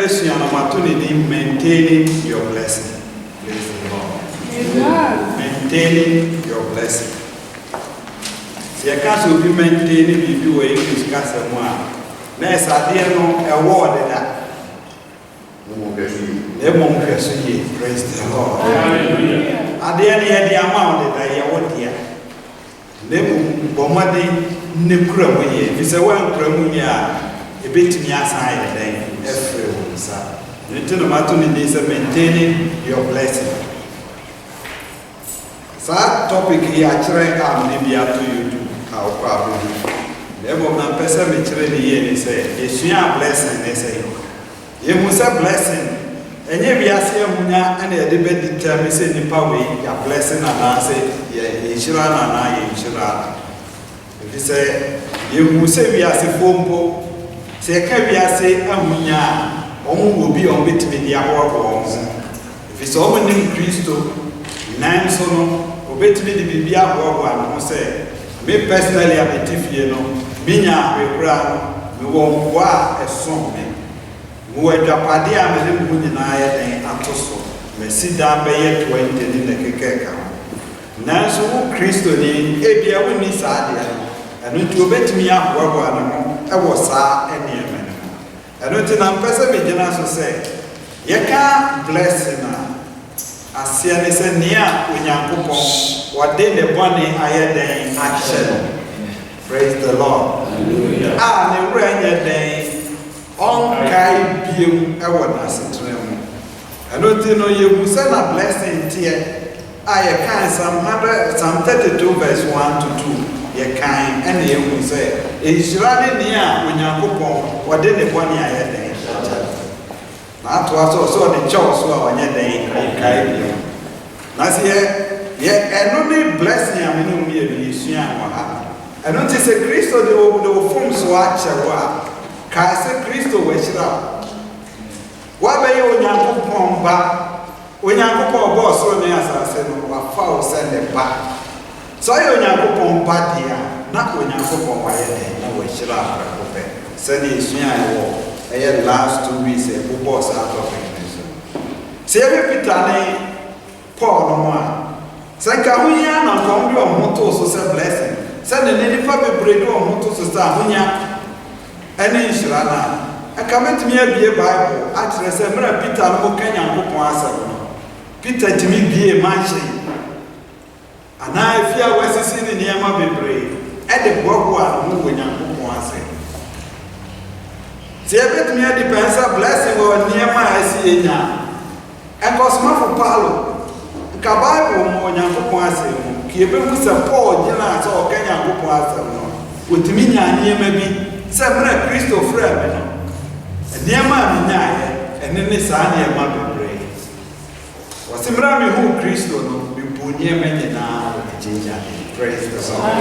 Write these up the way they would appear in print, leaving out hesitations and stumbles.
Yesu opportunity maintaining your blessing. Praise the Lord. Amen. Maintaining your blessing. See, I can't be maintaining if you were English castle one. Next, I didn't know a word in that. Praise the Lord. Hallelujah. I didn't the amount that I want here. Name Bomadi Nikramaye. If it's a one Kramuya, a bit to me aside, then everyone, sir. The opportunity is maintaining your blessing. So, topic here, I try maybe up to you to how probably. Never man person me try the year, they say, yes, you are blessing, they say. You must have blessing. And you be asking Munya and a debate determine say the power, your blessing, and I say, yeah, Ishran and I, Ishran. If you say, you must say, we are a phone, say, can we say, Amunya, will be on bit with the hour. If it's all in Christo, nine sono, obey me the Bibia or one, say, me personally, I'm a tiffy, Minya, we run, we won't war a song. We Japadi and the Munaya and Atoso, Messida Bay 20 in the Kekeka. Nanso Christo ni Ebia Winnie Sadia, and to bet me up I was sa and Yemen. And until I'm person beginner to say, Yaka blessing as Sian is a near Winyakupo, what did the bonny higher than action. Praise the Lord. Ah, the rain day. On Kai Bium, I want us to them. I don't know you send a blessing here. I can some 32 verse 1 to 2. You can and you will say, it's running near when you're coupon, what did the one I had day? That was also the church when you're day, Kai Bium. Now, see, and only blessing, I mean, you I don't say Christo, they will form so much. Kase Christo weshira. Wabe yo nyankopon ba. Onyankopon bo so ne asase no wafa o sende ba. So yo nyankopon ba dia na onyankopon wa ye na weshira akope. Sende esua yo eye last 2 weeks e bo sa topic so. Se e Peter ne Paul no ma. Se ka hunya na kon bi o moto so se blessing. Sende ne nipa bebre do o moto so sa hunya Any Shirana, I come to me a Bible, actually, say, Peter, no Kenya, Peter to me be a mansion. And I fear was seen in the Yama be brave. At the work one, when you say. See, I me a depends a blessing or near my see now. And Cosma for Palo, Cabible, more young Puanse, Kiba was a poor dinner, so Kenya Puanse, with me near maybe. Several Christo friend, and near my Minaya, and then this Anya Mother Bray. Was the Brami who Christo no be put near many now with the ginger. Praise the Lord.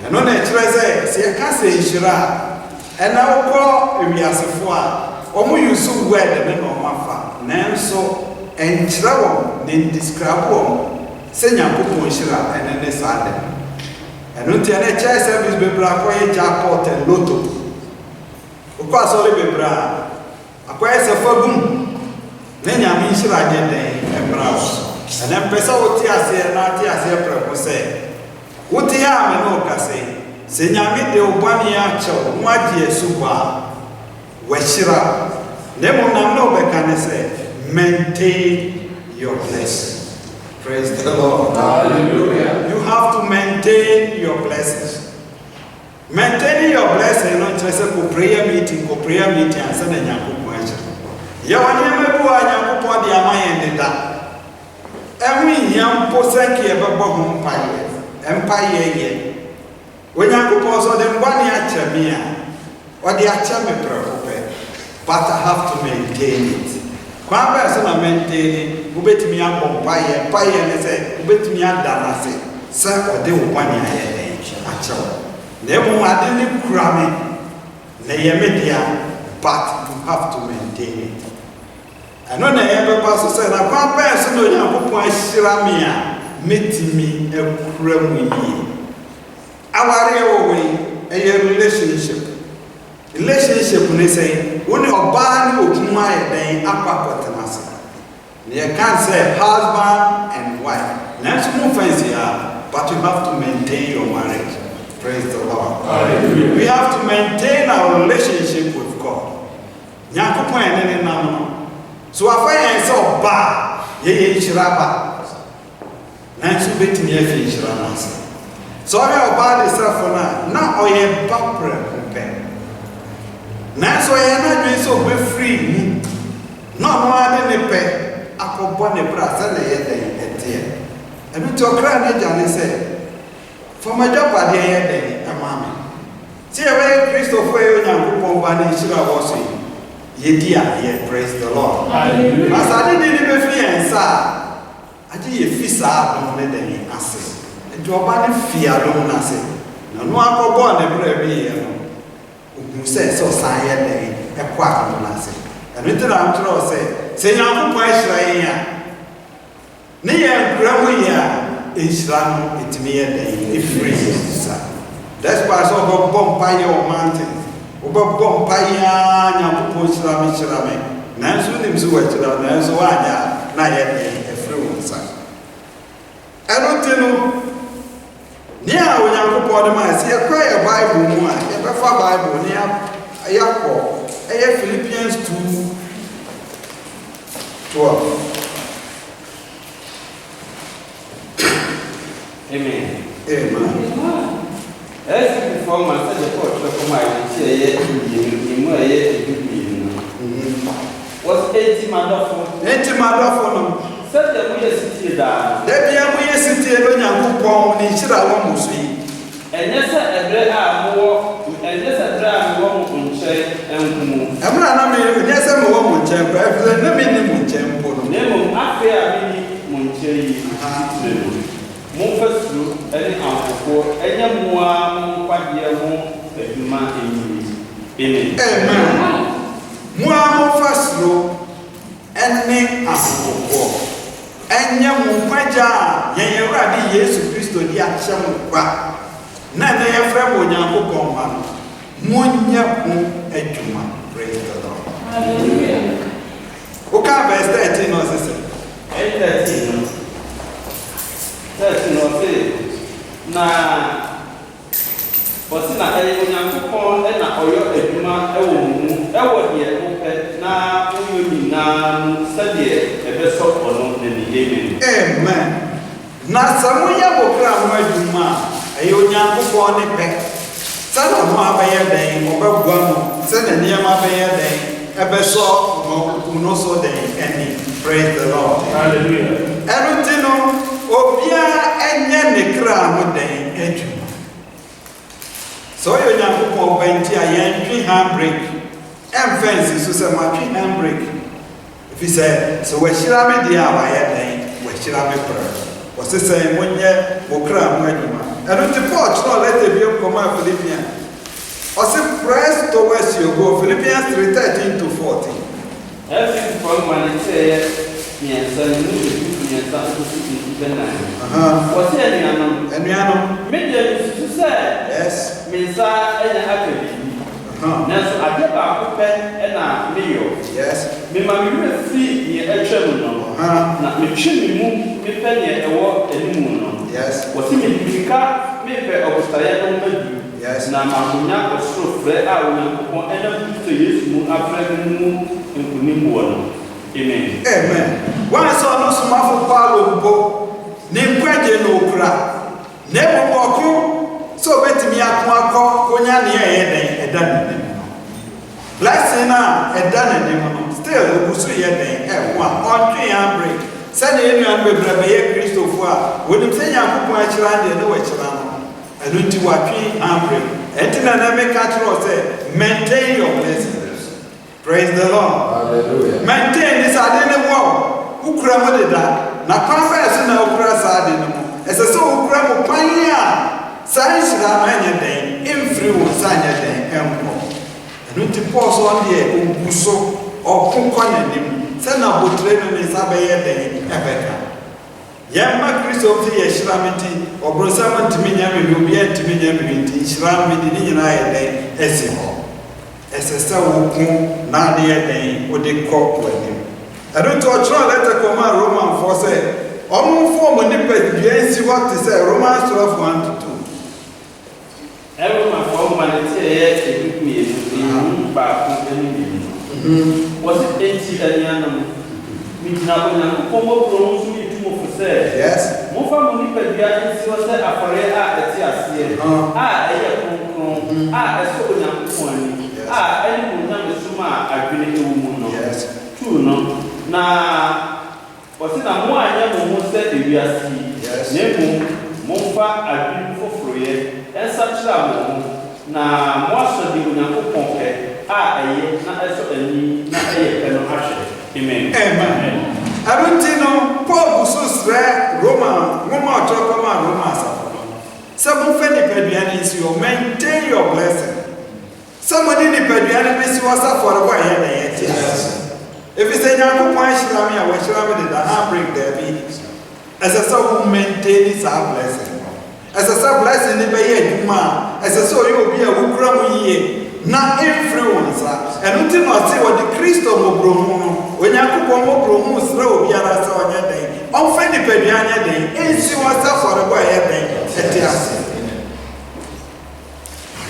And on a treasure, see, I can't say Shira, and I will call if you as a four, or more you so well the men of Mafa, Nanso, and Travel, then describe one, Senya Pupo Shira, and then this Adam. And until a church service be bra jackpot and lotto. Of course, only be bra. Acquires a fagum. Then I mean, she like and browse. And then Pesa would tear say, not tear say, say. What the army no say? Say, Yami de Obania Chow, what ye super. Weshira. Nemo no can say, maintain your place. Praise the Lord. Hallelujah. You have to maintain your blessings. Maintaining your blessing, not just a prayer meeting, and send a young question. You are never going to put the Amaya in that. Every young posaki ever bought empire. When you propose on them 1 year chamia, or the achame prepared, but I have to maintain it. One person I maintain, who bet me up on pie and say, who bet me up danasi, sir, or they will 1 year actually. They won't add any cramming, they media, but you have to maintain it. And when I ever pass, said, I can't pass no young point shiramia, meeting me a crammy. Our way, a relationship. Relationship, when they say, when you're bad, mu aye den akwakotenase they can say husband and wife now some fancy but you have to maintain your marriage. Praise the Lord. Hallelujah. We have to maintain our relationship with God. Nyankopon ene nam no so afa yen so ba ye nchiraba na nso betimi afi nchiraba ase so ya oba de safo na oye bapre mpe na so ye na dwen so be free mu no no ade ne pe akobo ne bra se na ye den etie enu to kra na jane se for my job at the end amame see we Christopher e Nyankopon ba na nchira wo so ye praise the Lord. Hallelujah. As I didn't even fear and sa, I did ye fisa on the day assess. And to a body fear alone assess. No, no, I go born every year. Who says so, sign day, a quack on assess. And little I'm to say, I'm going to near Gramuya Islam, it's me a day, if free, that's why I saw Bompire Mountain. Obabom paya Nyankopon shirame nanso nim so wachira nanso wanya na ye efre wonsa erotino ni a Nyankopon de ma se ye kwa ye Bible mu a ye befa Bible ni yakọ Philippians 2:12. Amen. Amen. As before, my son, the court of my chair, was 80 motherfucker. 80 motherfucker. Said that we are sitting down. There be a sitting when Nyankopon ni chira wo musu. And yes, a dread more, and yes, a dread more on chair and I'm not a yes, I'm a woman, chamber, no minimum chamber. Name after Muncheri. Monfasu any amfo enya moa monkwade ho aduma eni amen moa monfasu ene amfo enya monkwaja yen Awurade Yesu Kristo di ache monkwa na na yefra mo Nyankopon ma monya ho aduma. Praise the Lord. Hallelujah. Okay, verse 13 no say 13 no say na wasi na ayi Nyankopon na oyo aduma ewo mu ewo de ope na oyo ni na sade ebeso ono na ni amen. Na samuya bokra mo aduma ayi Nyankopon ne pe sana mo abaye den obegwa mo sana niam abaye den ebeso no so den any. Praise the Lord. Hallelujah. Erutino obia enye ne kra mo den aduma. So yo Nyankopon banti ayentwi handbrake emfensi so se matwi handbrake. If he said so we shira me dia abaye den we shira me prayer. Was say monye okra mo aduma. Eruti Paul no let the be come Philippians. Also press towards your goal. Philippians 3:13-14. Every from when it says, yes, I knew yes, I was saying, And we are Medium to say, yes, Mesa and a happy. Now, I get back and a meal. yes, Me, my real fee, a tremble. Not me, me penny a walk and moon. yes, Was he me car, maybe I was tired. yes. Now, my young was so fair out and a to use moon after the moon in Kunimbo. Amen. Amen. One saw no small Paulo, named Quajan Okra. Never walk so bet me up one Konya a done. Blessing now a done still, who see a day, have one on 3 handbrake. Send anyone with Rabbi Christopher. When you say I'm going to know which and don't you watch handbrake. And then make catch say, maintain your blessings. Praise the Lord. Hallelujah. Maintain this identity wall. Who crammed that? Now, confess in our grass identity. As a soul cram of pioneer, science that day, influence day, and don't you pause on the Ubuso or Punkonim. Send out what training is a day, Rebecca. Yamma Christopher Shramiti or Brosaman to me, will be at me, Shramiti, As a soul, na ne yɛden wode kɔ w'anim ɛno nti ɔkyerɛ letter kɔma Romanfoɔ sɛ ɔmomfoɔ mo nipa dua nsi hɔ te sɛ Romans 12:1-2 Romanfoɔ ma ne tie yɛ edumienu baako ne mmienu wɔsi enti anuanom migyina Onyankopɔn mɔborɔ nso yi tumofo sɛ mofa mo nipa dua nsi hɔ sɛ afɔre a ɛte aseɛ a ɛyɛ kronkron a ɛsɛ Onyankopɔn ani a ɛne mo nyame som a adwene ɛwɔ mu no tuu no na wɔsi na mo anyɛ mo ho sɛ ewiase na mmom momfa adwene foforoyɛ ɛnsakyerɛ mo ho na mo asɔ de Onyankopɔn pɛ a ɛyɛ na ɛsɔ ani na ɛyɛ pɛ no ahwɛ amen Abinti no Paul buso srɛ Roma ɔtɔkɔma Roma asafo sɛ momfa nipadua no nsi hɔ maintain your blessing sɛ mode nipadua no bɛsi hɔ sɛ afɔrebɔ ɛyɛ na yɛte ase ɛfiri sɛ Nyankopɔn ahyira me a wɔahyira me deda na break daabi ɛsɛ sɛ wo maintain saa blessing ɛsɛ sɛ blessing ne bɛyɛ adwuma a ɛsɛ sɛ ɔyɛ obi a wokura mu yie na ɛmfiri wo nsa ɛno nti na ɔse wɔde Kristo mmɔborɔ mu no Onyankopɔn mmɔborɔ mu srɛ obiara sɛ ɔnyɛ den ɔmfa nipadua nyɛ den ɛnsi hɔ sɛ afɔrebɔ ɛyɛ den ɛte ase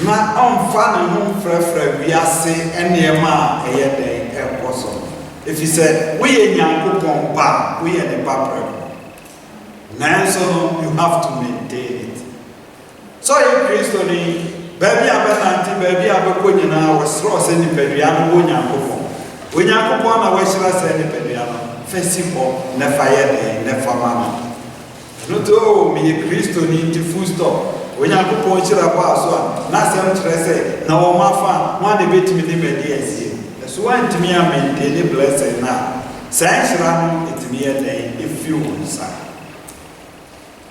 na ɔmfa ne ho mfrɛfrɛ wiase nneɛma a ɛyɛ den ɛkɔ so ɛfiri sɛ woyɛ Nyankopɔn ba woyɛ ne ba prɛ nanso no you have to maintain it so ɔyɛ Kristo ni baabi a bɛnante baabi a bɛkɔ nyinaa wɔserɛ sɛ nipadua no wɔ Onyankopɔn na wɔahyira sɛ nipadua no fa si hɔ na fa yɛ den na fa ma no ɛno nti meyɛ Kristo ni nti full stop Onyankopɔn hyira baa so a na asɛm kyerɛ sɛ na wɔma fa ho ade bɛtumi ne madi asie ɛso woantumi a maintain blessing no a saa nhyira no ɛtumi yɛ den ɛfiri wo nsa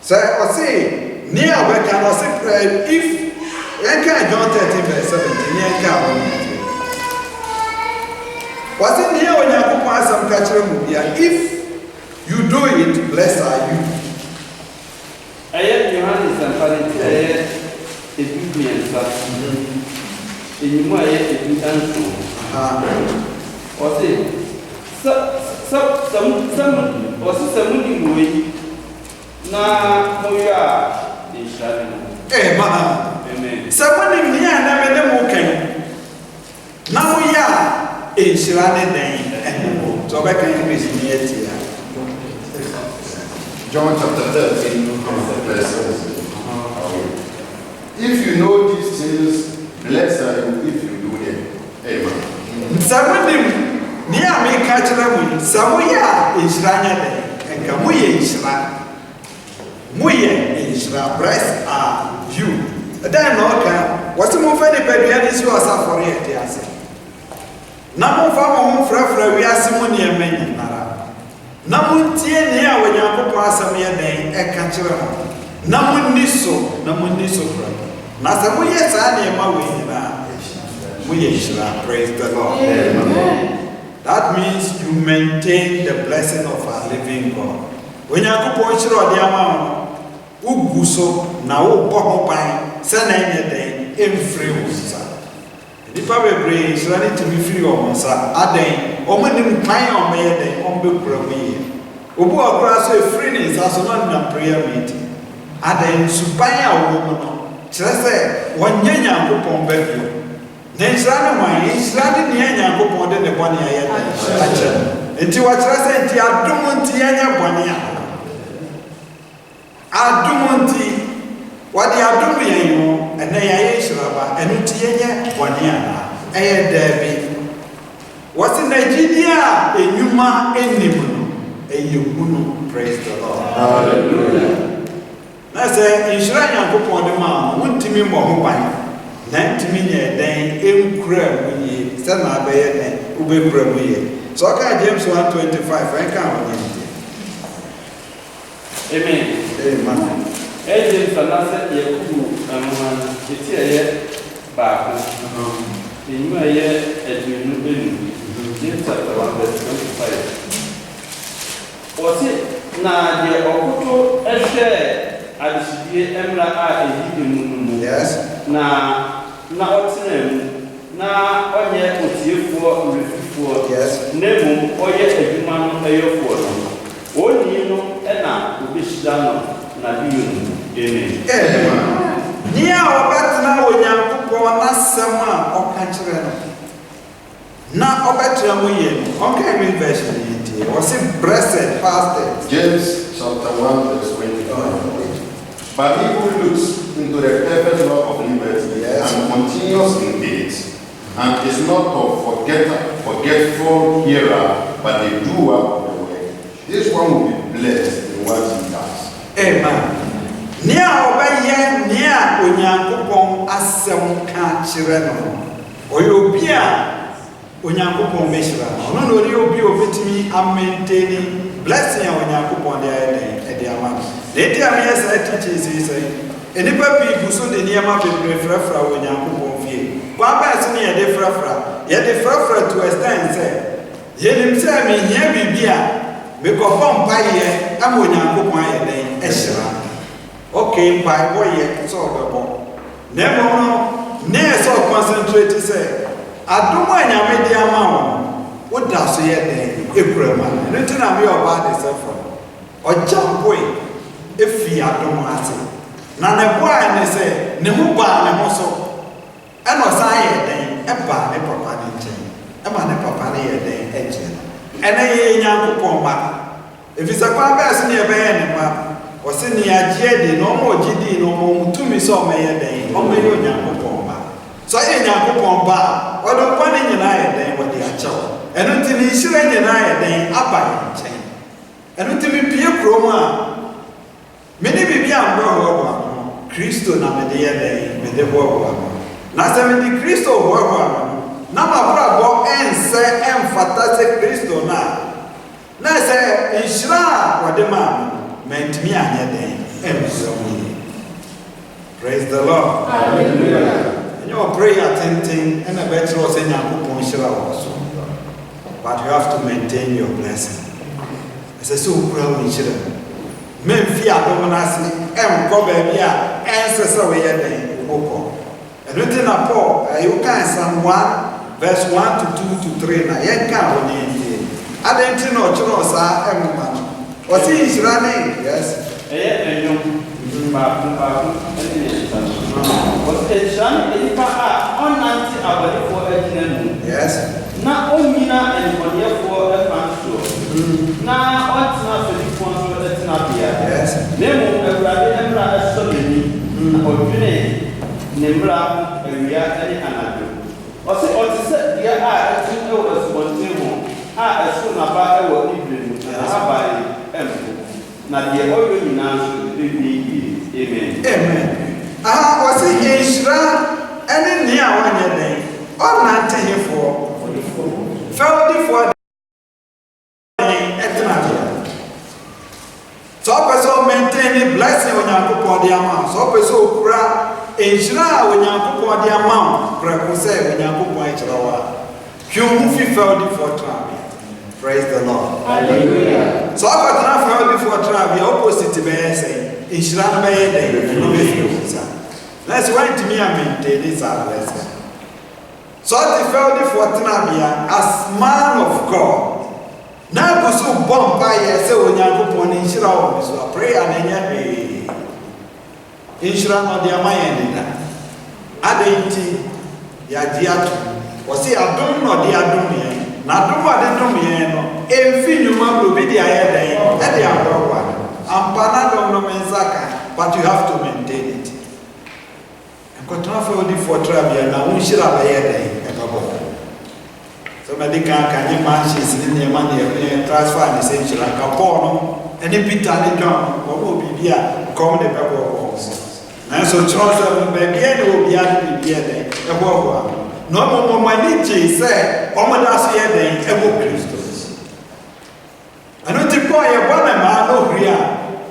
sɛ ɔse ne a wɔbɛka no ɔse if yɛnka John 13:17 yɛnka hɔ wɔse ne a Onyankopɔn asɛm ka kyerɛ mu bia if you do it blessed are you ɛyɛ Yohane Sampane ti ɛyɛ edu mmiɛnsa enyim a ɛyɛ edu nso ɔse sɛ mo di wo yi na moyɛ a nhyira ne mo sɛ monim ne a na mede mo kan na moyɛ a nhyira ne den ɛne mo sɛ ɔbɛka English ne yɛtia John chapter 13 verse 7. If you know these things, blessed are you if you do them. Amen. sɛ monim ne a meka kyerɛ mo yi sɛ moyɛ a nhyira nyɛ den ɛnka moyɛ nhyira blessed are you then no ɔka wɔse momfa nipadua ne si wɔ sɛ afɔre yɛte ase na momfa mo ho mfrɛfrɛ wiase mu nneɛma nyinara na montie ne a Onyankopɔn asɛm yɛ den ɛka kyerɛ mo na monni so frɛ na sɛ moyɛ saa nneɛma wɔ nyinaa moyɛ nhyira praise the Lord amen that means you maintain the blessing of our living God Onyankopɔn hyira ɔde ama wo wogu so na wobɔ ho ban sɛ na ɛnyɛ den ɛmfiri wo nsa nipa bebree nhyira ne tumi firi wɔn nsa adan wɔn anim kwan a wɔyɛ den wɔn bɛkura mu yie obi wɔ kora so efiri ne nsa so na nnam prayer meeting adan suban a wɔwɔ mu no kyerɛ sɛ wɔnyɛ Nyankopɔn ba bio na nhyira ne wɔn nhyira ne nea Nyankopɔn de ne bɔne ayɛ den akyɛ nti wɔkyerɛ sɛ nti adom nti yɛnyɛ bɔne adom nti wɔde adom yɛn ho ɛnɛ yɛayɛ hyiraba ɛno nti yɛnyɛ bɔne a ɛyɛ daabi wɔse na gyidi a enwuma anim no ɛyɛ hunu praise the Lord hallelujah na sɛ nhyira Nyankopɔn de ma wontumi mmɔ ho ban na ntumi nyɛ den ɛnkura mu yie sɛ na abɛyɛ den wobɛkura mu yie so ɔka James 1:25 ɛnka ho nyɛ nti amen James anase Yakubu eti ɛyɛ baako enyim ɛyɛ aduonu enu James chapter 1:25 wɔsi na deɛ ɔkoto ɛhwɛ adehyidie mmra a eyi de mu no mu na ɔtena mu na onye otiefoɔ refifoɔ Yes. na mmom ɔyɛ adwuma no ɛyɛfoɔ no ɔni no ɛna obɛhyira no na bio no amen. Nia ɔbɛtena Onyankopɔn n'asɛm a ɔka kyerɛ no na ɔbɛtena mu yie no ɔnka read version yi ntie ɔse blessed pastors. James chapter 1 verse 25. But he who looks into the perfect law of liberty and continues in it, and is not a forgetful hearer, but a doer of the word, this one will be blessed in what he does. Amen. Nia ɔbɛyɛ nia Onyankopɔn asɛm ka kyerɛ no ɔyɛ obi a Onyankopɔn bɛhyira no ɔno na ɔyɛ obi a obɛtumi amaintaining blessing a Onyankopɔn de ayɛ ɛde ama no. Enti a meyɛ saa teaching sɛ nnipa pii gu so de nneɛma bebree frɛfrɛ wɔ Onyankopɔn fie. Kwan bɛɛ so ne yɛde frɛfrɛ to extent sɛ yɛnim sɛ mehia biribi a mekɔbɔ mpaeɛ ama Onyankopɔn ayɛ dɛn ɛhyira. Okay, mpaebɔ yɛ sɛ ɔbɛbɔ. Na mmom no ne yɛ sɛ ɔconcentrate sɛ adom a Nyame de ama wo no woda so yɛ dɛn ɛkura mu ano. Ɛno nti na meyɛ ɔbaa de sɛ fɔ ɔgya mpoe ɛfiri adom ase. Na ne boae ne sɛ ne ho baa ne ho so ɛna ɔsan yɛ dɛn ɛbaa ne papa ne nkyɛn ɛma ne papa ne yɛ dɛn ɛgye no. Ɛnɛ yɛ Nyankopɔn mma ɛfiri sɛ kwan bɛɛ so ne yɛbɛyɛ ne mma ɔsɛ ne agye di na ɔmo ɔgye di na ɔmo tumi sɛ ɔmo yɛ dɛn ɔmo yɛ Onyankopɔn mma. So ɔyɛ Nyankopɔn ba a ɔde nkwa ne nyinaa yɛ dɛn wɔde akyɛw. Ɛno nti ne nhyira nyinaa yɛ dɛn aba yɛ nkyɛn. Ɛno nti mepie kurom a mene biribi a mbɛhoahoa no Kristo na mede yɛ dɛn mede hoahoa no. Na sɛ mede Kristo hoahoa no na mabrabɔ ɛnsɛ ɛmfata sɛ Kristo no a na sɛ nhyira a wɔde maa no mentimi anyɛ dɛn ɛmsɛ mu yie. Praise the Lord. Hallelujah. Ɛnyɛ ɔpray atenten ɛna bɛkyerɛ sɛ Nyankopɔn hyira wɔ so. But you have to maintain your blessing. Ɛsɛ sɛ wokura wo nhyira. Memfi adom no ase ɛnkɔ baabi a ɛnsɛ sɛ woyɛ dɛn wokɔ. Ɛno nti na Paul wokan Psalm 1 verse 1 to 2 to 3 na yɛnka ho ne yɛntie. Adɛn nti na ɔkyerɛ saa ɛmoma no ɔse nhyira ne yes ɛyɛ ɛnwom baako ɛne ne nsa ɔsɛ nhyira ne nnipa a ɔnante abɔdefoɔ agyina mu yes na ɔnnyina nnebɔneyɛfoɔ ɛkwan soɔ na ɔntena fɛdifoɔ nso ɛtena bea yes na mmom Awurade mmara ɛsɔ n'ani na ɔdwene ne mmara ho awia ne anadwo ɔsɛ ɔte sɛ dua a ɛtu ɛwɔ asubɔnten ho a ɛso n'aba ɛwɔ ibire mu na n'ahaban ɛmpo na deɛ ɔyɛ nyinaa nso bɛwie yie amen. ɔse nhyira ɛne nea a wɔnyɛ dɛn ɔnante hefoɔ fɛwodifoɔ ɛtena bea. Sɛ ɔpɛ sɛ ɔmaintain ne blessing Onyankopɔn de ama wo sɛ ɔpɛ sɛ ɔkura nhyira a Onyankopɔn de ama wo prɛko sɛ Onyankopɔn akyerɛ wo a hwɛ wo ho fi fɛwodifoɔ tena bea. Praise the Lord. Hallelujah. So ɔpɛ tena fɛwodifoɔ tena bea opposite bɛyɛ sɛ nhyira no bɛyɛ dɛn ɛno bɛfiri wo nsa. Na sɛ woantumi a maintain saa blessing. So ɔte fɛwodifoɔ tena bea as man of God na agu so bɔ mpaeɛ sɛ Onyankopɔn ne nhyira wɔ me so a prayer na ɛnyɛ hwee. Nhyira no ɔde ama yɛn deda. Adɛn nti yɛagye ato ɔse adom na ɔde adom yɛn na adom a ɔde dom yɛn no ɛmfi nnwuma ma obi de ayɛ dɛn ɛde abrɔboa no ampa na dom no me nsa ka but you have to maintain it. Nkɔtena fɛwodifoɔ tena bea na wo nhyira bɛyɛ dɛn ɛbɛbɔ. So medical can you manches in the money transfer and say like a porno and if Peter and John what will be here come the paper walls. And so Charles baby will be added here then a war. No more money say Omadas here then a book Christos. I don't think boy a one man over here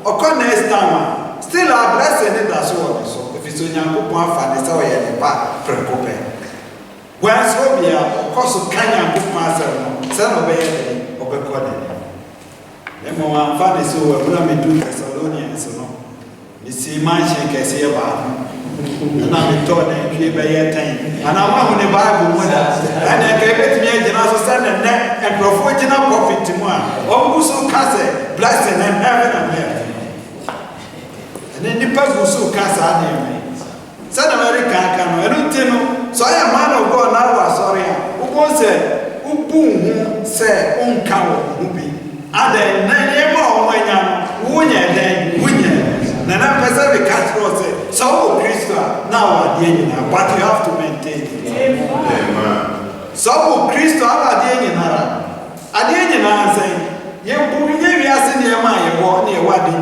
or connect down still a blessing in that sword. So if it's on your coupon fan, it's our part for a coupon. Whereas Robia, of course, Kanya book master, son of a Obecorded. Then one father so we're going to do Thessalonians, you know. You see, man, she can see about And I'm told that you by your time. And I'm on the Bible with us. And I gave it to me and I stand and net and provoking a profit to one. Oh, so cast blessing and heaven and earth. And then the person so cast our name. South America can I don't know. So I am man of God now. Sorry, who was it? Who boom say uncow who be. And then never when you're then when you're. Nana pesa we can't say so Christ now at the end but you have to maintain it. Amen. So Christ at the end at the end say you we are seeing my near what in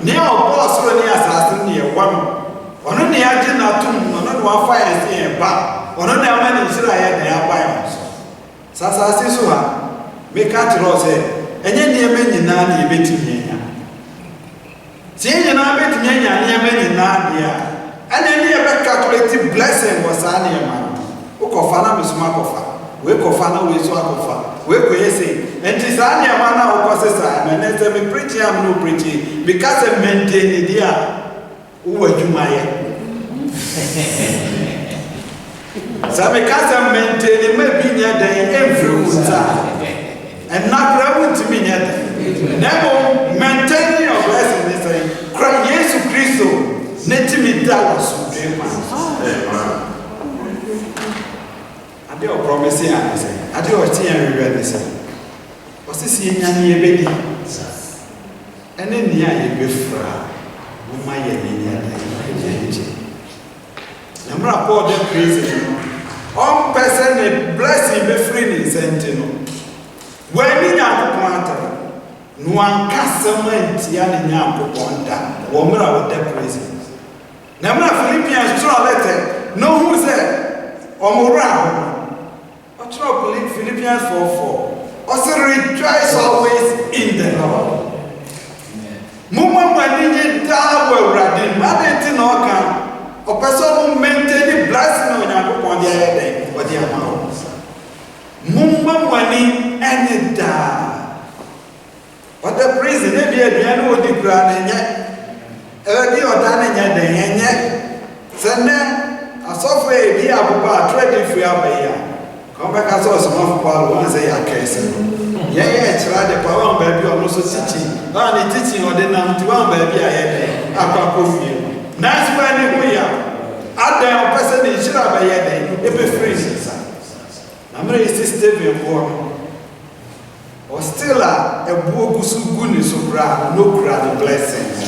near boss when you assassin near one on the agenda to one fire say back on the man in Israel they are buying Sasa Sisuha make out rose and then near many nani betting. See, you know, bet me and many nadia. And then you have calculated blessing was an man. Okofana is Makofa. We Kofana with Swakofa. We could say, and Tisania Mana or Possessor, and as I be preaching, I'm no preaching because I maintain the dear. Who are you, Maya? So because I maintain maybe near the every time. And not travel to me yet. Never maintaining your blessing. Christ Jesus Christ, netimi dawas supreme. Ade o promise ya say. Ade o ti yan rewe say. O sisi nya ni ebedi. Ene ni a ye befra. Mo ma ye ni ya da. Namra Paul dey praise. On person a blessing be free ni sentino. When you are planted, no one cast yan Yankopon, woman with their praises. Number Philippians 2 letter, no who said, Omura, or Philippians 4:4. Also rejoice always in the Lord. Mumma when you die, well, Radin, Madden Tinoka, or person who maintain the blessing on Yankopon the other day, or the amount. Mumma money and da. But the prison, if you had no degree, early or done in your day, send a software be about trading for your bay. Come back as also some of once a year case. Yeah, try the power baby or also teaching. Only teaching or the number to one baby I had a cup of you. Nice when we are. Out there, person in Shira by your day, it be free. I'm ready to stay in war. Or still a bookusu guni subra, no crowd blessings.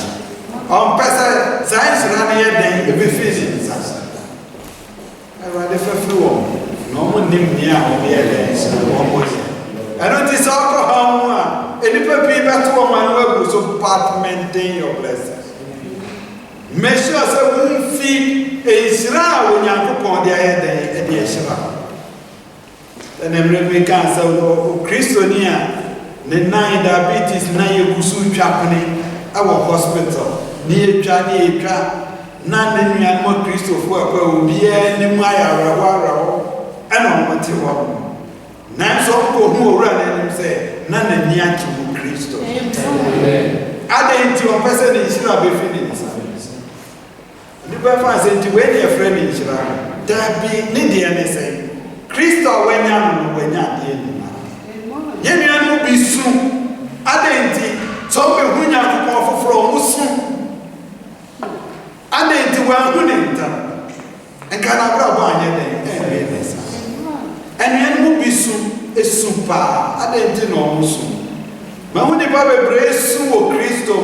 On person, science run here, then you be feeling. I rather for flu. No one named near or near there. I don't think alcohol. Any people to a man who so part maintain your blessings. Make sure that we feed a Israel when you are upon the head and the Israel. And then cancer or Christonia, the 9 diabetes, 9 Gusu Japanese, our hospital, near Chani, none in more Christopher will be any Maya and on Matiwa. None so who run and say, none near to Christo. Add into a person in Shira be finished. The Bible says to any friend in Shira, there be Nidian say. Christo when you're Yemian be soon. Adenti, so we win out of from Muslim. Adenti, well, winning. And can I grab one and then will be soon a super. Adenti no Muslim. But when the Bible brace so Christo,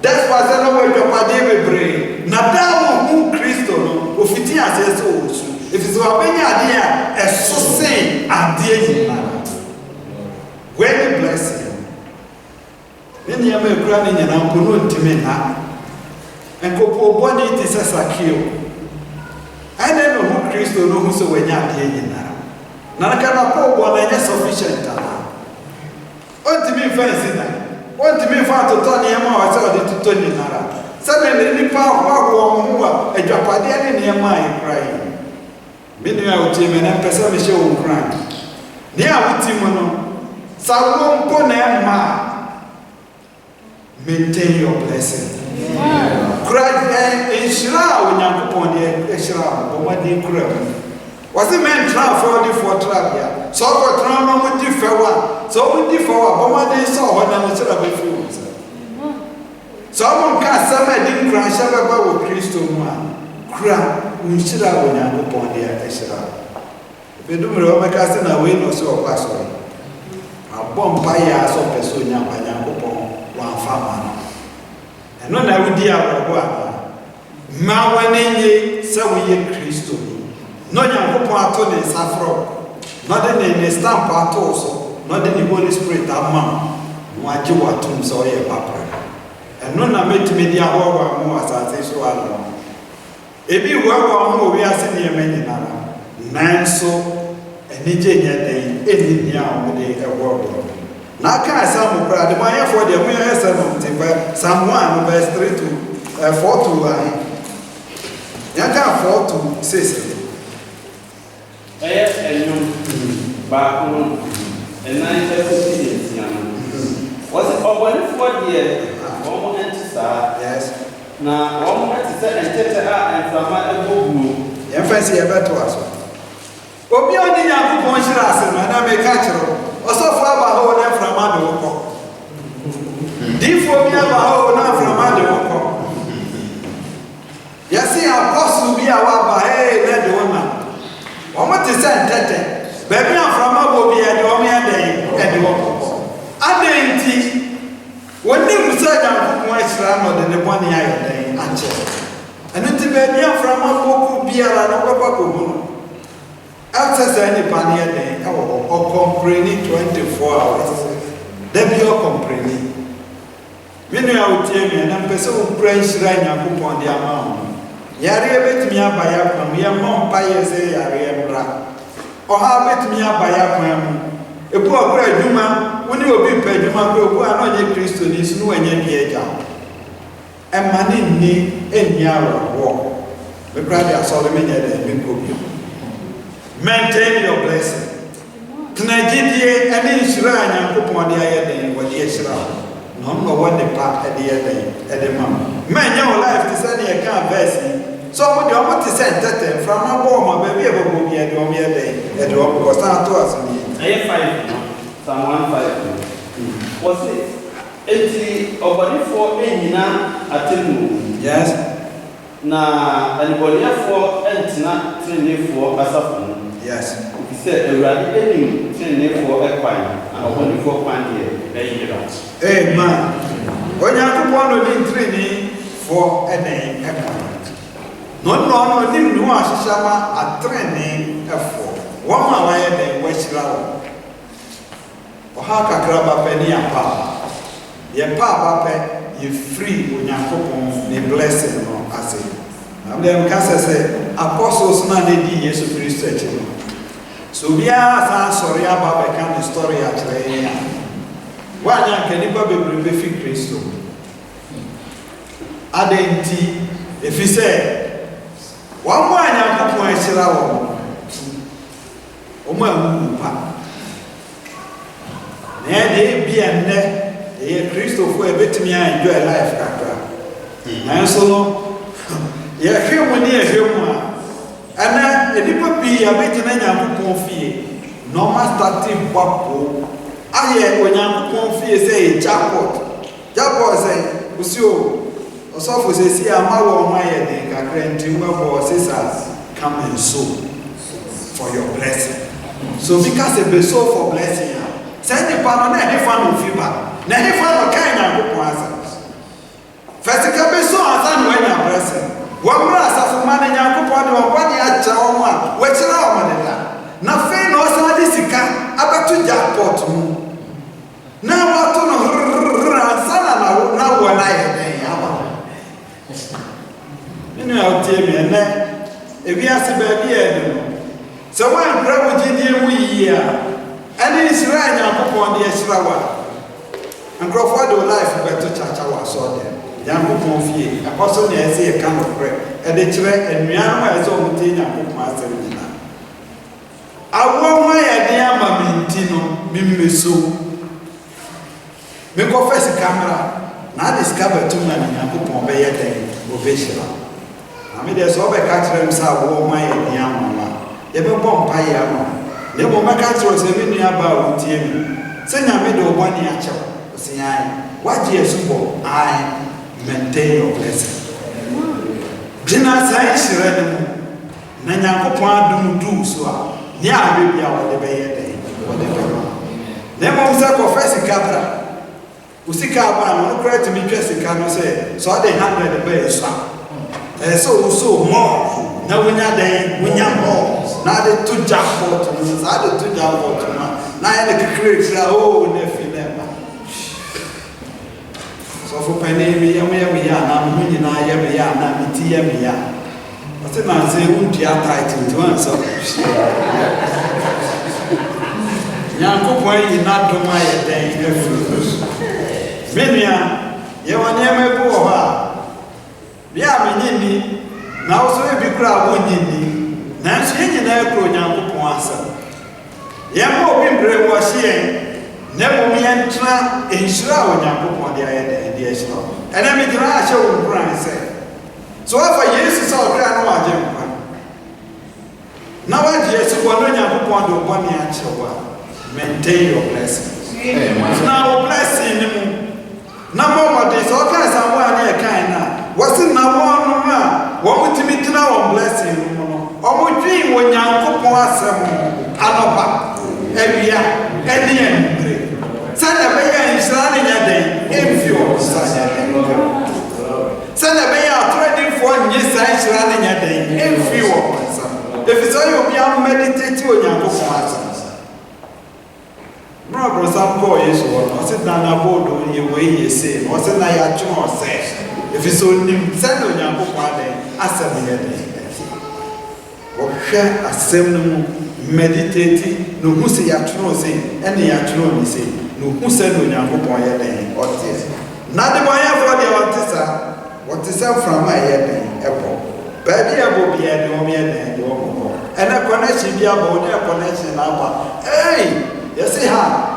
that's why I know where your body brain. Now, who Christo, no, Ophitia says also. If it's a many idea, a so saying, idea, where the blessing. Then you have a granny and uncle known to me now. And Copo Bonnie is a sakio. I don't know who Christo knows who when you're idea now. None can a poor one and sufficient. What to me fancy now? What to me for to Tony Emma or to Tony Nara? Suddenly, the power who are a Japadian near my crying. Many out him and person show crying. Near with him, Salon Ponema. Maintain your blessing. Cry in Shira when Yankupon the Shira, or what they cry. Was the man travel for Travia? So for Trama would differ one. So we differ what they saw when I was a bit. Someone can't say I didn't crash about with Christo man. Cry, we should have when Yankupon the Shira. If you do my cousin away, no so password. A bomb fire so personal by Yankupon, one farmer. And when I would dear our ma one ye, so we Christo. No young part in saffron, not in a stamp part also, not in the Holy Spirit, among what you want to so a papa. And none I met media over more as I say so alone. If you were more, we are senior men in Anna. Nine so, and Nigeria day, any young day a world. Now can I some crowd, the money for the women, someone verse 3 to 4 to 9. Yanka 4 to 6. And you back on and 9 years. Was it over 4 years? Almost yes. Now, almost and from my book. Emphasis about to us. But beyond the young Ponchiras, and I may catch her, or so far by home from Mado. Deep for me about home from Mado. Yes, see, apostle be our by a woman. What is that? Baby, I'm from Abobi and Omia Day and the Woko. I didn't when they said I'm more than the one year day, and it's baby, I'm from Aboku Biara and Opaco. After any pania day, or complaining 24 hours. Then be all complaining. Many out here, and I'm person praise Ryan upon the amount. Yari bet me up by a from your mom, Paya say, Yari bra. Or how bet me up by a from a poor bread, Juma, when you will be paid, you might go, who are not a Christian, is no any age. And money need any hour war. The brother Solomon had been cooking. Maintain your blessing. Tonight, any shrine and put on the other day, what the shrine. No one the part at the other at the mom. Man, your life to send a car verse. So what do you want to send that from a bomb, maybe a boom here, do me a day, and do because not to us. I 5, someone 5. Was it 80 or for any at yes. Now, anybody for Antina training for Asafon. Yes. He said, a radical training for a pine, and only for pine here. Amen. When you have one of training for a day, no, didn't know a training for 1 hour a day, West Row. Or how can grab penny and papa? Your papa, you free when you have the blessing or as it. I'm the say, apostles, not the Jesus Christ. So we are sorry about the kind of story actually. Why can anybody be free Christ? Identity, if you say, one more young couple is around. They be and there, Christopher, a bit me and enjoy life. And so, you came near him. And then, a little be a bit in a confie. No master tip bubble. I hear when I'm confie say, Jackpot. Jackpot say, Monsieur. Also, for say, I'm my head, I grant you for sisters come and sow for your blessing. So, because it be so for blessing, send the pound and any fan of fever. Nanny fan of kind of answers. First, it can be so as I know any blessing. One brass of money, young couple of 1 year child, which are our money. Nothing or somebody sick, about to jackpot. Now, what to know, now when I you know, Timmy, and then if you ask about the so one grab with we here, and it's right now upon the Esrawa. And Crawford will life better Chachawa saw them. Young Confie, a person there say a kind of bread, and the track and Miama is all the and book master. I want my idea, Mamintino, Mimisu. Me confess a camera, now discover 2 men and put on by a day. obeshira ame de so be ka kire msa wo ma ye dia mama ye be bom pa ye ama ne mo ma ka kire se mi nua ba wo tie mi se nya me de obani a chew osian waje esubo I maintain your blessing jina sai shire ne mu na Nyankopon adom du so a ne a be bia wo de be ye de wo de be ne mo se confess kabra usika ba no credit me twese ka no say so dey 100 be so so more na wonya den wonya more na de to jackpot no sa de to jackpot na ya de create la oh na fi na ba so for penny me ya na mo nyina ya me ya na mi ti ya me ya o se na se un dia title to answer Nyankopon yi na do ma ya den efu Menia, ye wane me bo ha. Bia me nyini, na wo so e bi kura wo nyini. Na so ye nyina e kro Nyankopon asa. Ye mo bi mbre wo hye, ne mo me entra enhira wo Nyankopon de aye de ehira. Ena me dira a hye wo kura se. So afa Yesu sa o kra no waje mpa. Na waje Yesu bo no Nyankopon do bo ne a chewa. Maintain your blessings. Now blessing him. Number one day, so okay, someone here kind of what's in now one man, what would you now blessing? Or would you when you go some Alaba, every year, any end? Send a bayer in Sunday day, if you send a bayer trading for years, running a day, if you want. If it's all you'll be meditating on your book. Brother, some boy is one. I said, Nana Bodo, you way you say. I said, I actually say. If it's only send on your book one day, I said, okay, I said, meditating, no who say actually say, any actually say, no who said on your book one day, or this. Not the boy for the artist, what is up from my head, apple. Baby, I will be a domain and your and a connection be about a connection number. Hey! Yes,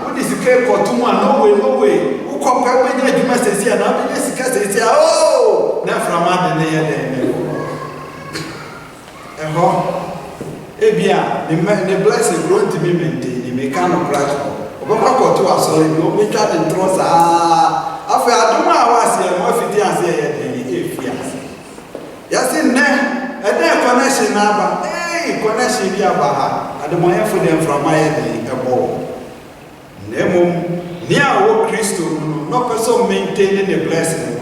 what is the cake for 2 months? No way. Who compare when you must say, and I'll be discussing. Oh, not from other day. And how? Ebia, the blessing grown to me maintain, the mechanical practical. Obama to us, so we try to trust. After I don't know how I say, more 50 and say, if yes, in there, and then connection number. Hey, connection be about her. I don't want for them from my head, a ball. Nemo, near our Christo, no person maintaining the blessing.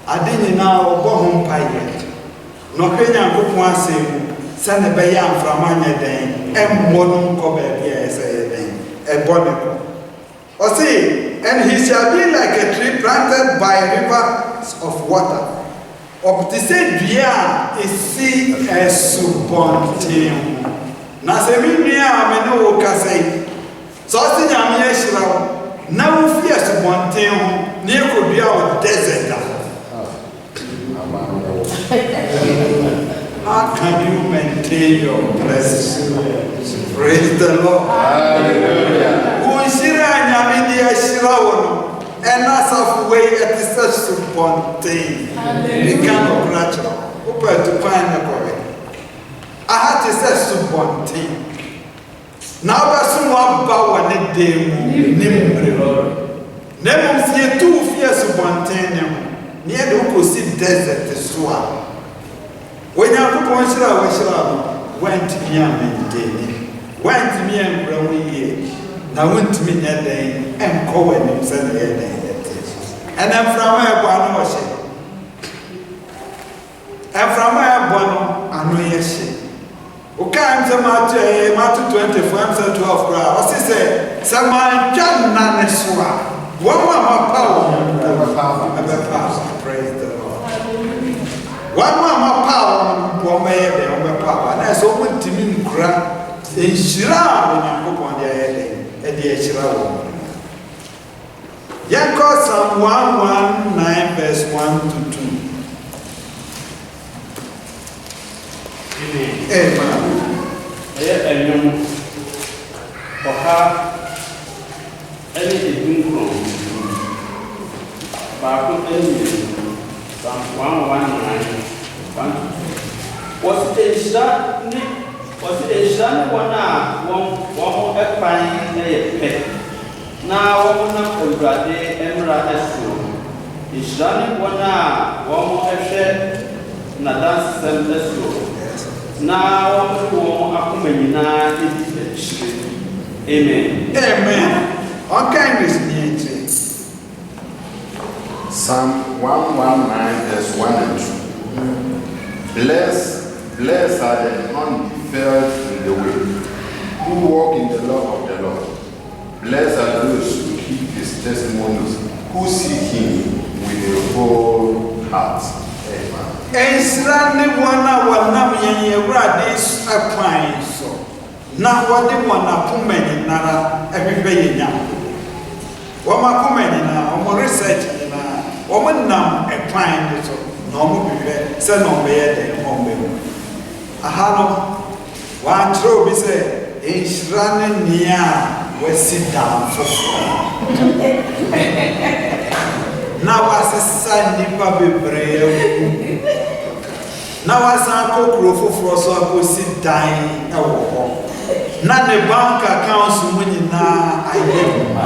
I didn't now go home pie. No Kenya book one say, send a bayan from Mania Dane, and one cover, yes, a bonnet. Or say, and he shall be like a tree planted by rivers of water. Of the same year is see a subontim. Nasemia, I know, Casay. So I think I'm here. Now, fear subontim, near could be our desert. How can you maintain your blessings? Praise the Lord. Hallelujah. Who is here and Yamidia Shirawano? And that's of way at the such spontaneous. We cannot natural. Open to find the correct. I had to say spontaneous. Now, that's someone bow and a day. Never see 2 fears spontaneous. Near the Uko see desert to swallow. When you put one shell, went to me and maintain. Went to me and grown years. Now went to me that day and called himself the day. And I'm from my bono. And from my bono, I know yes. Okay, I'm the Matu 24, I'm 12 crowd. What's he say? Someone John Naneswa. One more power. Praise the Lord. One more power. One more power. And I saw one to me cry. In Shira, when you go on the head, and the Shira. Yanko Psalm 119 verse 1 to 2. Amen. And for her, anything from Baku, Psalm 119. Was it one a pet? Now, woman of Brade, Emerald Estro. Is running one more a shed, Nadan Sam Estro. Now, one Akumena. Amen. Amen. What kind is it? Psalm 119, verse 1 and 2. Blessed are the undefiled in the way, who walk in the law of the Lord. Blessed are those who keep his testimonies, who seek him with a whole heart. Amen. Ensrani wana wanam yenye radis apine so. Na wadi wana kumeni nara ebibe yenyam. Wama kumeni na omo research na omo nam apine so. Na omo bibe se no beye de omo be. Ahano wan throw bi se ensrani nia we sit down for. Na wasesa nipa bebree na wasan kokro foforo so akosi dan ewo ho na ne bank accounts mu nyina ayem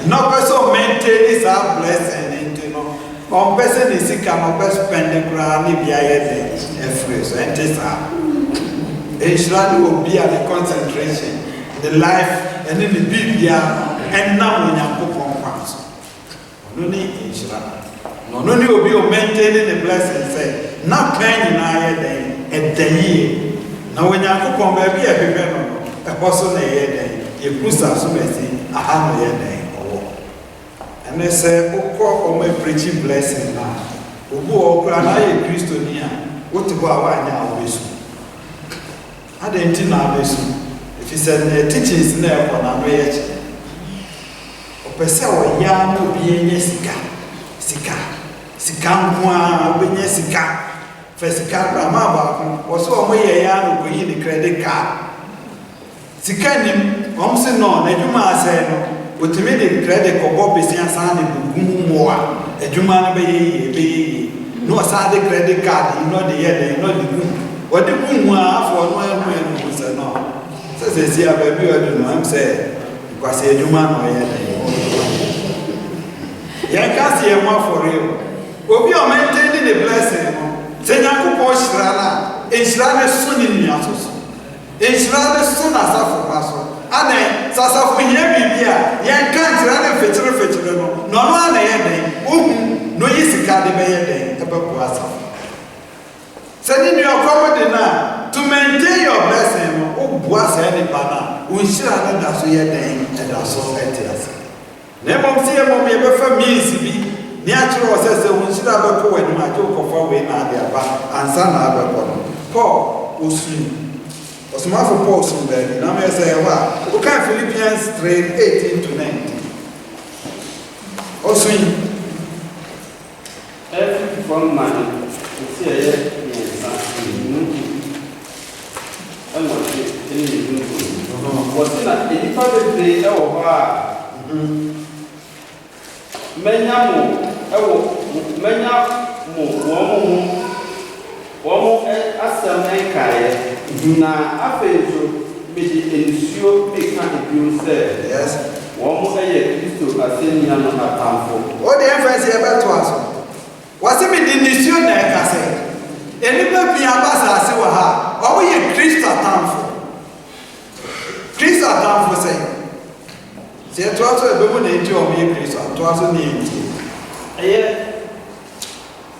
no person maintain this blessing into no on person is sick am best spend kra ni bia ye de every so entesa Israel will be at the concentration the life and in the biblia and now when yakopon kwans no ni Israel no ni obi o maintaining the blessing say na pain na ye den edayi na when yakopon ba bia bebe no e boso na ye den e kusa so mesi aha no ye den owo and they say ukọ o me preaching blessing na obu o kra na ye Kristo ni a wotibo awanya awesu adenti na awesu if you said the teachings na e ko na no ye chi opese o ya no bi enye sika nwa obenye sika fesika pra ma ba ko so o mo ye ya no ko yi ni credit card sika nim o se no na adwuma ase no otimi de credit ko bo besi asan de gumu mo a adwuma no be ye no asa de credit card no de ye de no de gumu o de gumu a afọ no enu enu se no se si ababi o de no am se kwase adwuma no ye de ya kasi e mo for real obi o maintain the blessing no se nyakopo shirana e shirana so ni ni asoso e shirana so na safo paso ana sasafo ye bibia ye kan shirana fetire no no ana ye den ohu no yisika de be ye den e be ko asafo se ni okomo de na to maintain your blessing no o bua se ni bana o shirana da so ye den e da so etias na mom se mom ye be fa means bi ni atro o se won shira be ko wani ma jo ko fa we na de aba ansa na be ko Paul osun osuma for Paul osun be na me say wa o kan Philippians 3:18 to 19 osun every from man see ye yes and what any you what na any father play e wo ha menya mo asem enkaye na afenzo meji ensuo meka ebio se yes womo eye Kristo asenia no atamfo o de emphasis e beto aso wase me di nisio na e kase enipa bia basa ase wa ha o ye Kristo atamfo say se to aso e bemu na enti o me Kristo to aso na enti eye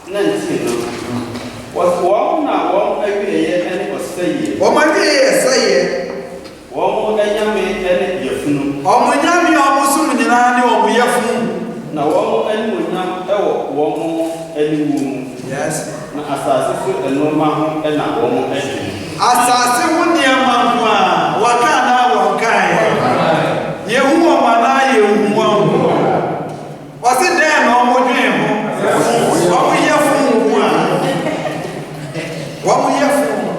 na enti no was one na one eye ene o say o ma bi eye say one anyame ene yefunu o mo nyame o mo sum nyina ne o mo yefunu na one ene mo nyam ewo one ene wu yes na asase so eno ma ho ena one ene asase ho niam ho a waka na wakai yehu o ma na yehu o wase den no mo dwen ho o mo yefunu ho a wo yefunu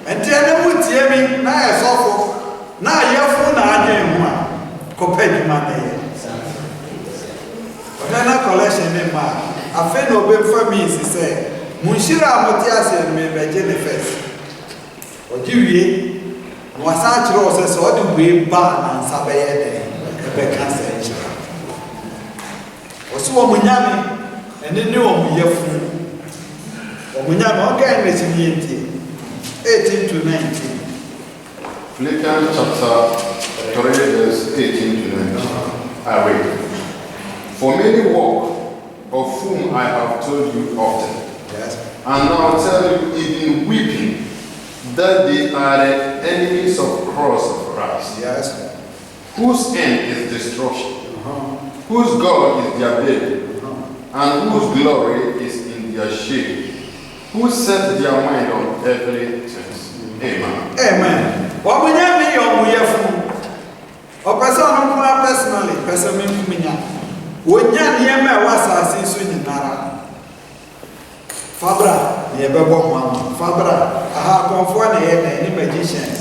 enti ene mu tie mi na esofo na yefunu na adwen ho a ko pedima na ye na collection ne ma afe no be fa mi si say munshira amoti ase me beje ne first ojiwie no asa kire o se so de we ba na nsa be ye de be ka se nchira oso wo munyame ene ne o muyefu o munyame o ga ne si ni enti 18 to 19 Philippians chapter 3 verse 18 to 19. I read. For many walk, of whom I have told you often, yes, and now tell you even weeping, that they are the enemies of the cross of Christ, yes, whose end is destruction, whose God is their belly, and whose glory is in their shame, who set their mind on earthly things. Amen. Amen. What we have me on we have or person who personally, person me when yan yema was as in Nara Fabra, ye bebo one, Fabra, aha, conform any magicians,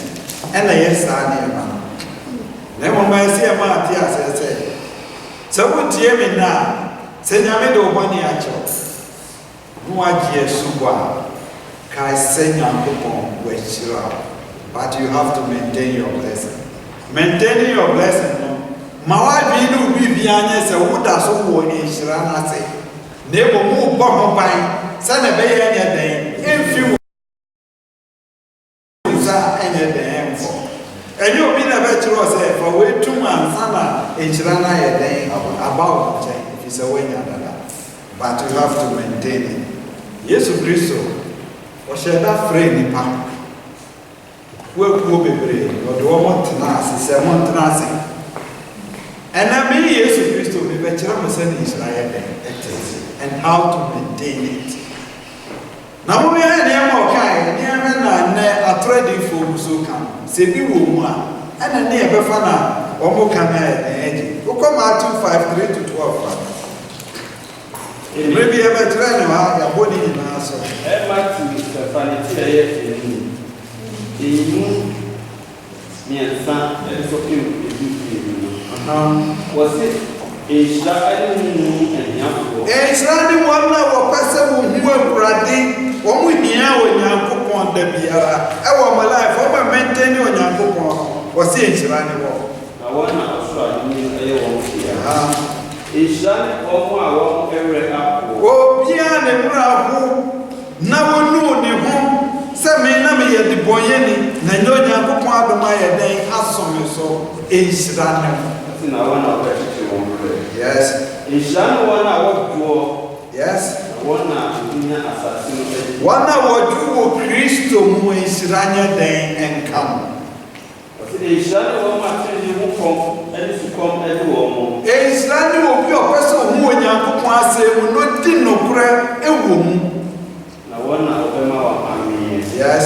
and a yes, I never. Never mind, see a man, yes, I say. So what you mean now? Say, Yamido one year, no idea, Suba, Kai Senya Pupon, which but you have to maintain your blessing. Maintaining your blessing, no. Mawa binu bibianye se woda so wo ni hira na se. Nebo mu bo ho ban, se na be ye nya den. Emfi za enya den fo. Enyo obi na be kiro se for we tum ansa na hira na ye den about if is a way dada. But you have to maintain it. Yesu Kristo o sheda free ni pa. We ku bebre, o do mo tenase, se mo tenase. And I mean, Jesus Christ will be better than Israel and how to maintain it. Now, we are near Mokai, near a trading for so come, say, be woman, and a near Befana, or Mokana, who come out 2, 5, 3 to 12. It may be a better than our body in answer. Matthew, Fanny, in son, and so was it a shine and young? A shiny one now, person who were ready, one with the hour young coupon, the Biara. I want my life over maintaining your young coupon, was it shiny walk? I want to a shine or every apple. Oh, beyond the bravo, now no, the home, some may not be at the boyeni, and no young coupon of my day, as some so is that. Yes. Is that one hour draw? Yes. One assassin. 1 hour to Christo who is Ranya day and come. Is that one material who come and to come and do? Is that your person who in your say will not do no prayer a woman? Now one hour, yes.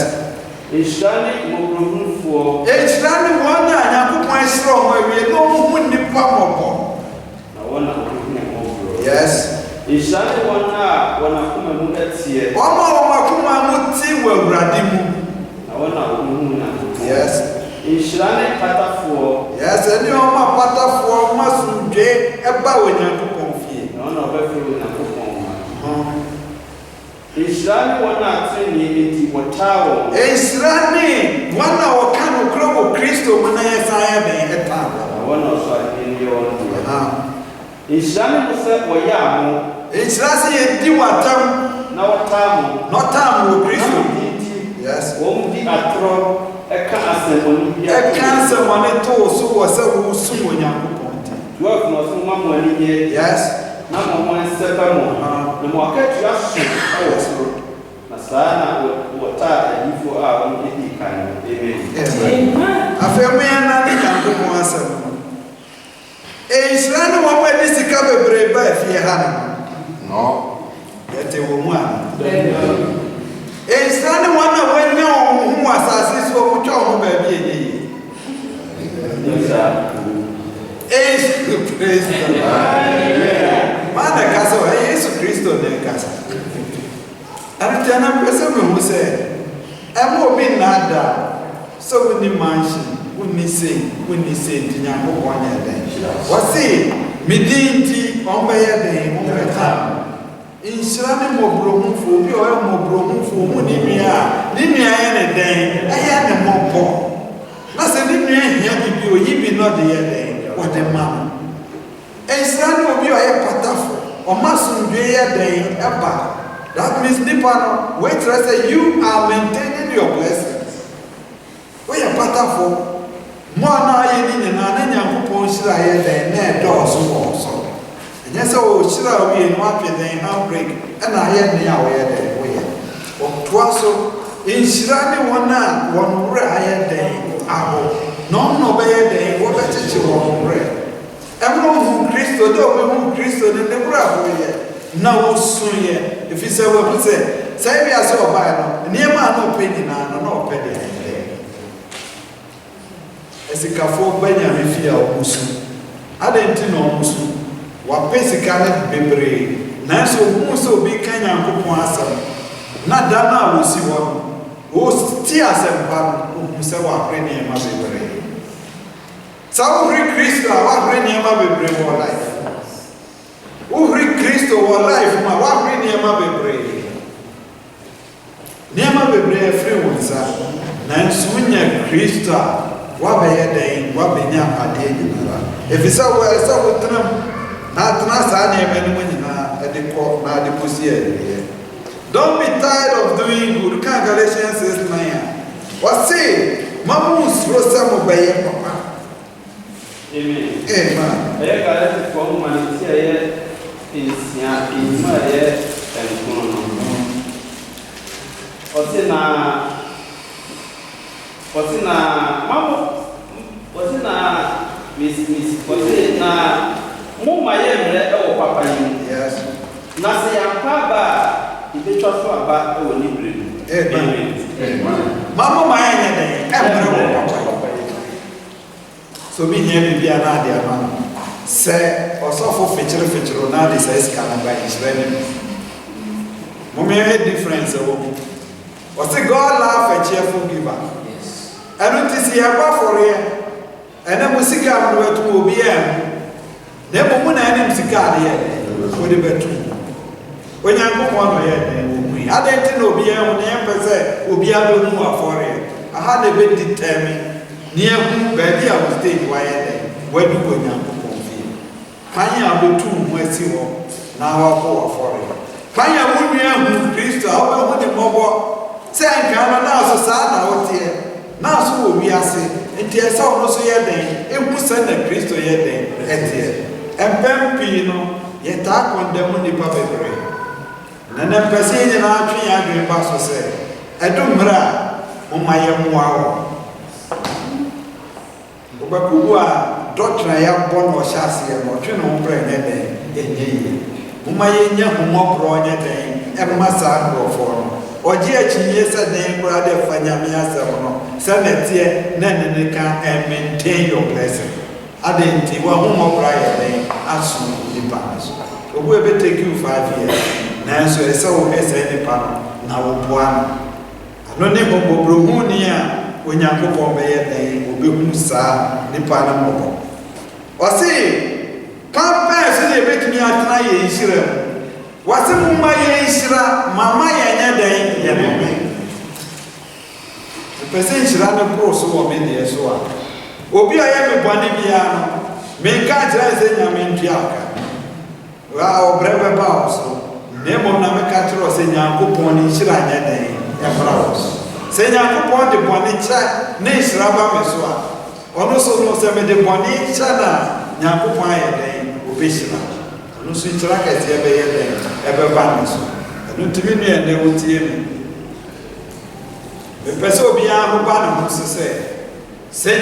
Is that more for? It's not one and strong where we don't win the palm. Yes. Is that one when I come and look at here? One more Makumamuti will radimu. I want to yes. Is that for? Yes, and your pata for must be about when you confuse. No, no, is that one actually what tower? Is running 1 hour can grow Christo when I say a tower. I want to in your is that what Yamo? It's Rassi Diwatam, now time, not time with Christo. Yes, won't be a throw a cancer money told so was a soon young point. 12 no someone yes, number 1 second. The market just Nasana what time before our own kind. Amen. I feel me and I can't go answer. Is running one way this to cover brave by Fiana? No, that a woman. Is running one away now who was assist for John baby. Is praise the Lord. Mother Castle, Jesus Christo, then Castle. And then a person who said, I will be nada, so in the mansion. When they say, Tinyamo 1 year, what's it? Midinti, on by a day, on the time. inhyira ne mobrohufo bi o e mobrohufo mu ni nua ye ne den aya ne mobbo na se ni nua hia bi o yi bi no de ye den o de ma inhyira ne obi o ye patafo o masundwe ye den eba. That means nipa no wait to say you are maintaining your blessings. We are patafo mo na ye ni na na Nyankopɔn hyira ye den na do so and yes, oh, Shira, we in one day outbreak, and I had the hour day. Or twice in Shirani one night, one rare day, no better day, what better to one bread. Everyone who Christo, though, who Christo, and the bravo, now soon yet. If you say what we say we are so bad, near man no penny, no penny. As a Kafo Benjamin Fia Musu, I didn't know Musu. Wa pesika ne bebre nanso hu so bi kan Nyankopɔn asem na da na wo si wo o ti asem ba hu se wa hwe ne ma bebre sa wo hwe Kristo wa hwe ne ma bebre wo life wo hwe Kristo wo life ma wa hwe ne ma bebre free wo sa nanso nya Kristo wa be ye den wa be nya ade nyina efisa wo esa wo tram don't be tired of doing good. Galatians 6:9. What say? Mamus Rosa Mobay Papa. Amen. Amen. I got it from Malaysia in Maya and Kuno. What's Mumma yemre e papa yin. Yes. Na se yampa ba ibetwa so aba e woni brenu. Amen. Mama ma yen den e mre papa. So bi nya bia na ade ama. Se osofo fechiro na de se ska na ba Israel. Mumma yen difference wo. What say God love a cheerful giver. Yes. I don't see aba for here. And na musika mo wetu obi am. Never when I am sick, would it be true? When I go on, I didn't know be on the empress, will be able to move for it. I had a bit determined near whom baby I was staying quiet. Where do we now go? Panya will be too mercy. Now I'll go for it. Panya would be a Christ, I'll be the mobile. Say, I can't now, so sad out here. Now, so we are saying, and tears out no so yet, it will send a Christ yet, and here. And Pempino, yet talk on them on the public brain. And then Passing and Archie Agri Basso said, I don't mra, my young wow. Obakua, doctor, I have born or chassis and or train on brain a day. My young more brought day, and massa go for. Or GH yesterday, brother Fanyamia Samono, send it here, then and maintain your blessing. I didn't want more bright as soon the past. But we will take you 5 years. Now, so I saw as any panel now. I don't know Brunia when you go for me, will be Musa, the panel. Or say, come pass and make me at my Israel. What's the Mumma Israel, Mamma and Yaday? The person ran a pro so many years so. Obi ayeme boni bia no me ka tira se nyame ntuaka wa obrebe ba so ne mo na me ka tira se Nyankopon ni hira nya den e bra so se Nyankopon de boni cha ne hira ba me so a ono so no se me de boni cha na Nyankopon aye den obi hira ono so hira ka se be ye den e be ba me so no timi no e ne wotie me pese obi a ho ba na mo se say, you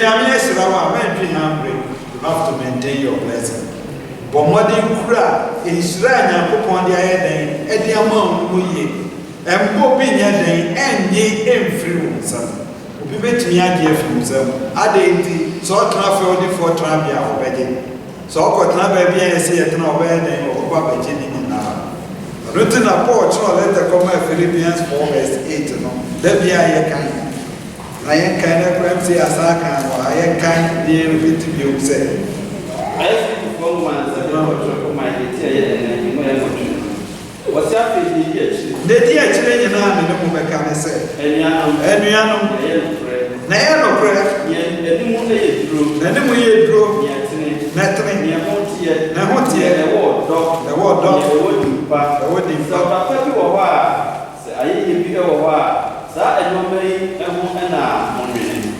have to maintain your blessing. But modern cry is ran upon the head and the amount we and more being a day and ye influence. We bet me a dear from them. I didn't so travel for Trambia or Betty. So I got never be a say at no wedding or Baba Jenny now. Written a porch or letter come Philippians 4 verse 8. There be a kind. I am kind of crampsy as I can, or I am kind near with you say. I speak for one, my detail, and you know, what's Dedi akyire nyina ne mu beka ne se. Enuanom. Na ye no pre. Enimu ne ye duro. Enimu ye duro. Netene. Na hotie. Ne wo do. Ne wo do. Ne wo dimpa. Ne wo dimpa. So papa bi wo ho a se aye bi wo ho a sa enoma yi ehu na monwene.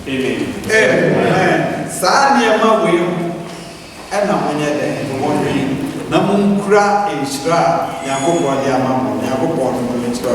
Amen. Sa niema we ena onye de monwene. Na munkura enhyira Yakobɔ de ama mo Yakobɔ no mo enhyira.